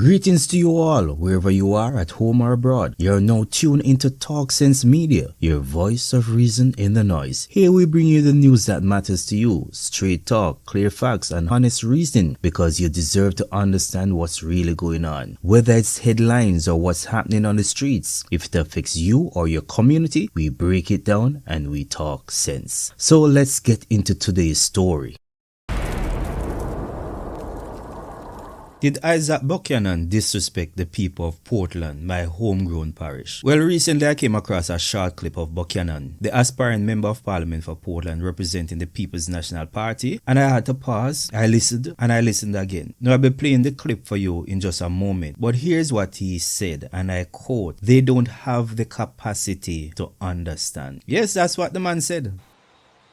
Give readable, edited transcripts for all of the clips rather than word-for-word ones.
Greetings to you all, wherever you are, at home or abroad. You're now tuned into Talk Sense Media, your voice of reason in the noise. Here we bring you the news that matters to you, straight talk, clear facts, and honest reasoning, because you deserve to understand what's really going on. Whether it's headlines or what's happening on the streets, if it affects you or your community, we break it down and we talk sense. So let's get into today's story. Did Isat Buchanan disrespect the people of Portland, my homegrown parish? Well, recently I came across a short clip of Buchanan, the aspiring member of parliament for Portland representing the People's National Party, and I had to pause. I listened and I listened again. Now I'll be playing the clip for you in just a moment, but here's what he said, and I quote, "They don't have the capacity to understand." Yes, that's what the man said.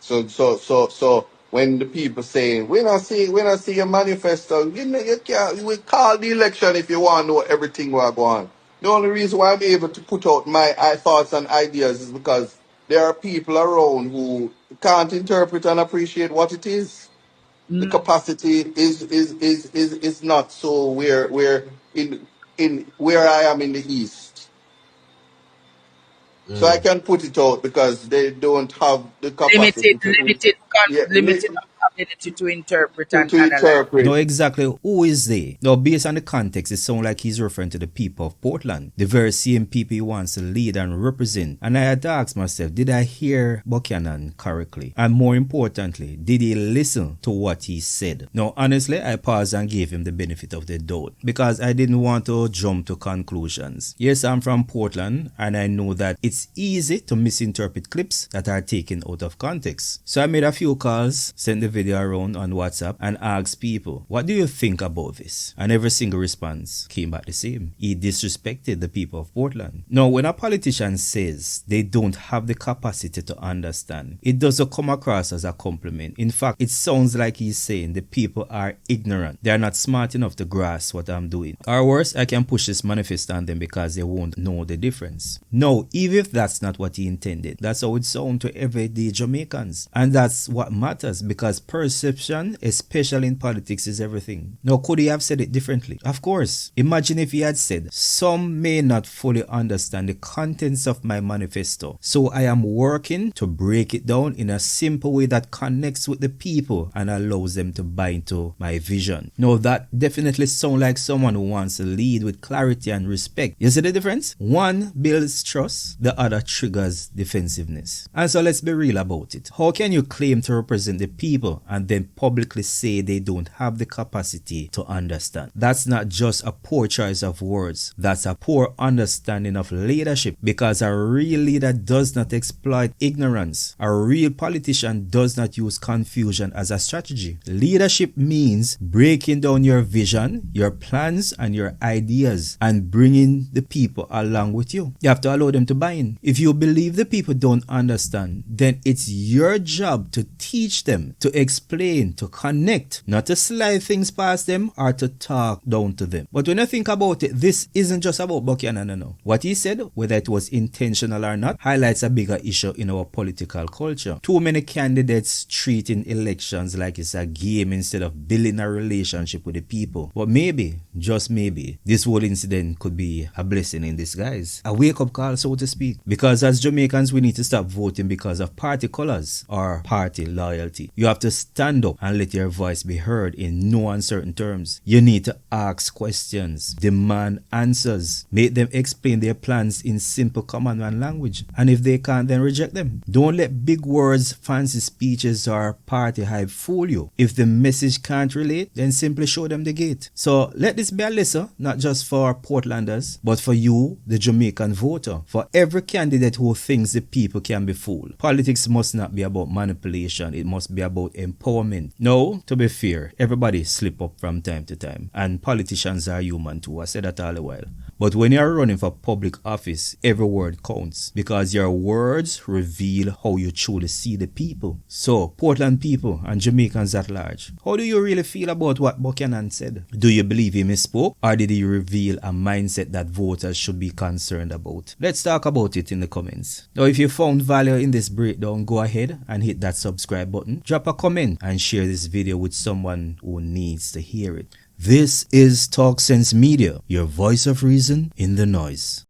So when the people say we not see your manifesto, you can't we call the election if you want to know everything what go on. The only reason why I'm able to put out my thoughts and ideas is because there are people around who can't interpret and appreciate what it is. The capacity is not so where in where I am in the east. So I can put it out because they don't have the capacity Limited ability to interpret and to analyze. interpret. Now exactly who is they? Now based on the context, it sounds like he's referring to the people of Portland, the very same people he wants to lead and represent. And I had to ask myself, did I hear Buchanan correctly? And more importantly, did he listen to what he said? Now honestly, I paused and gave him the benefit of the doubt because I didn't want to jump to conclusions. Yes, I'm from Portland and I know that it's easy to misinterpret clips that are taken out of context. So I made a few calls, sent the video around on WhatsApp and asked people, what do you think about this? And every single response came back the same. He disrespected the people of Portland. Now, when a politician says they don't have the capacity to understand, it doesn't come across as a compliment. In fact, it sounds like he's saying the people are ignorant. They are not smart enough to grasp what I'm doing. Or worse, I can push this manifesto on them because they won't know the difference. No, even if that's not what he intended, that's how it sounds to everyday Jamaicans. And that's what matters, because perception, especially in politics, is everything. Now, could he have said it differently? Of course. Imagine if he had said, some may not fully understand the contents of my manifesto, so I am working to break it down in a simple way that connects with the people and allows them to buy into my vision. Now, that definitely sounds like someone who wants to lead with clarity and respect. You see the difference? One builds trust, the other triggers defensiveness. And so let's be real about it. How can you claim to represent the people and then publicly say they don't have the capacity to understand? That's not just a poor choice of words. That's a poor understanding of leadership, because a real leader does not exploit ignorance. A real politician does not use confusion as a strategy. Leadership means breaking down your vision, your plans, and your ideas and bringing the people along with you. You have to allow them to buy in. If you believe the people don't understand, then it's your job to teach them, to explain, to connect, not to slide things past them or to talk down to them. But when you think about it, this isn't just about Buchanan. No. What he said, whether it was intentional or not, highlights a bigger issue in our political culture. Too many candidates treating elections like it's a game instead of building a relationship with the people. But maybe, just maybe, this whole incident could be a blessing in disguise. A wake-up call, so to speak. Because as Jamaicans, we need to stop voting because of party colors or party loyalty. You have to stand up and let your voice be heard in no uncertain terms. You need to ask questions, demand answers, make them explain their plans in simple common man language. And if they can't, then reject them. Don't let big words, fancy speeches, or party hype fool you. If the message can't relate, then simply show them the gate. So let this be a lesson, not just for Portlanders, but for you, the Jamaican voter. For every candidate who thinks the people can be fooled. Politics must not be about manipulation. It must be about empowerment. No, to be fair, everybody slip up from time to time. And politicians are human too. I said that all the while. But when you're running for public office, every word counts, because your words reveal how you truly see the people. So, Portland people and Jamaicans at large, how do you really feel about what Buchanan said? Do you believe he misspoke, or did he reveal a mindset that voters should be concerned about? Let's talk about it in the comments. Now, if you found value in this breakdown, go ahead and hit that subscribe button, drop a comment, and share this video with someone who needs to hear it. This is Talk Sense Media, your voice of reason in the noise.